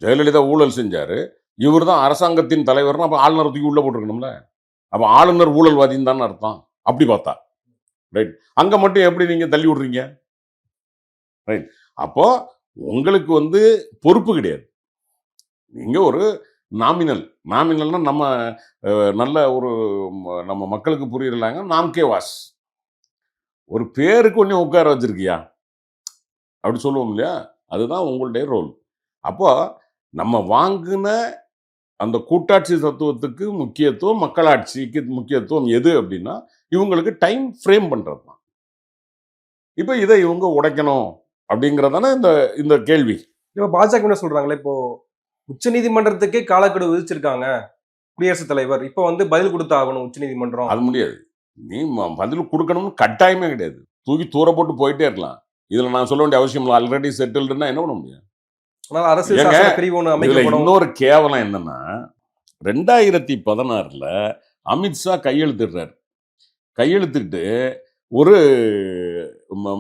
ஜெயலலிதா ஊழல் செஞ்சாரு. இவர் தான் அரசாங்கத்தின் தலைவர்னா அப்ப ஆளுநர் தூக்கி உள்ள போட்டுருக்கணும்ல. அப்ப ஆளுநர் ஊழல்வாதின்னு தானே அர்த்தம். அப்படி பார்த்தா. ரைட். அங்க மட்டும் எப்படி நீங்க தள்ளி விடுறீங்க? ரைட். அப்போ உங்களுக்கு வந்து பொறுப்பு கிடையாது. நீங்க ஒரு நாமினல். நாமினல்னா நம்ம நல்ல ஒரு நம்ம மக்களுக்கு புரியலாங்க. நாம் கே வாஸ். ஒரு பேருக்கு கொஞ்சம் உட்கார வச்சிருக்கியா? அப்படி சொல்லுவோம் இல்லையா? அதுதான் உங்களுடைய ரோல். அப்போ நம்ம வாங்குன அந்த கூட்டாட்சி தத்துவத்துக்கு முக்கியத்துவம், மக்களாட்சிக்கு முக்கியத்துவம் எது அப்படின்னா, இவங்களுக்கு டைம் ஃப்ரேம் பண்றது தான். இப்ப இத இவங்க உடைக்கணும் அப்படிங்கிறது தானே இந்த இந்த கேள்வி. இப்ப பாஜக என்ன சொல்றாங்களே, இப்போ உச்சநீதிமன்றத்துக்கே காலக்கெடு விதிச்சிருக்காங்க குடியரசுத் தலைவர். இப்ப வந்து பதில் கொடுத்தாகணும் உச்சநீதிமன்றம். அது முடியாது. நீ பதில் குடுக்கணும்னு கட்டாயமே கிடையாது. தூக்கி தூர போட்டு போயிட்டே இருக்கலாம். இதுல நான் சொல்ல வேண்டிய அவசியம் இல்ல. ஆல்ரெடி செட்டில்டுன்னா என்ன பண்ண முடியும்? ஆனால் அரசியல் ஏங்க, சாசன பிரிவு ஒண்ணு இதுல அமைக்கப்படும். இன்னொரு கேவலம் என்னன்னா, 2016ல அமித்ஷா கையெழுத்திடுறாரு. கையெழுத்திட்டு ஒரு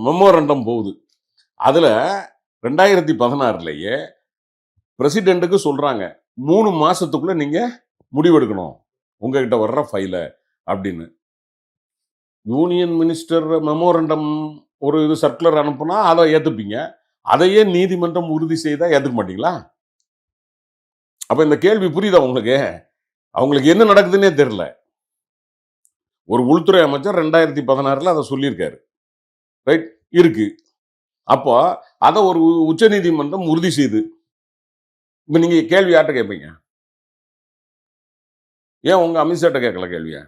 மெமோரண்டம் போகுது. அதுல 2016லயே பிரசிடென்ட்டுக்கு சொல்றாங்க, 3 மாசத்துக்குள்ள நீங்க முடிவெடுக்கணும். உங்ககிட்ட வர்ற ஃபைல அப்படின்னு. யூனியன் மினிஸ்டர் மெமோரண்டம் ஒரு இது சர்க்குலர் அனுப்புனா அதை ஏத்துப்பீங்க. அதையே நீதிமன்றம் உறுதி செய்தா ஏத்துக்க மாட்டீங்களா? அப்ப இந்த கேள்வி புரியுதா உங்களுக்கு? அவங்களுக்கு என்ன நடக்குதுன்னே தெரியல. ஒரு உள்துறை அமைச்சர் 2016ல அதை சொல்லியிருக்காரு. ரைட்? இருக்கு. அப்போ அதை ஒரு உச்சநீதிமன்றம் உறுதி செய்து. இப்ப நீங்க கேள்வி யார்கிட்ட கேட்பீங்க? ஏன் உங்க அமித்ஷாட்ட கேட்கல கேள்விய?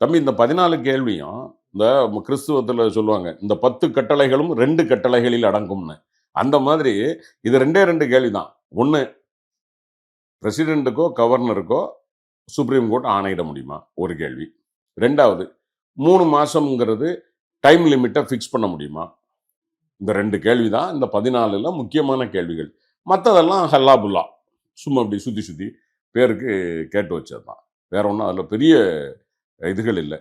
தம்பி இந்த 14 கேள்வியும் இந்த கிறிஸ்துவத்துல சொல்லுவாங்க. இந்த 10 கட்டளைகளும் 2 கட்டளைகளில் அடங்கும்னு. அந்த மாதிரி இது 2 கேள்வி தான். 1 பிரசிடென்ட்டுக்கோ, கவர்னருக்கோ சுப்ரீம் கோர்ட் ஆணையிட முடியுமா? ஒரு கேள்வி. 2வது 3 மாசம்ங்கிறது டைம் லிமிட்ட ஃபிக்ஸ் பண்ண முடியுமா? இந்த 2 கேள்வி தான் இந்த 14ல முக்கியமான கேள்விகள். மத்ததெல்லாம் ஹல்லா புல்லா. சும்மா இப்படி சுத்தி சுத்தி பேருக்கு கேட்டு வச்சது தான். வேற ஒண்ணும் அதுல பெரிய இதுகள் இல்ல.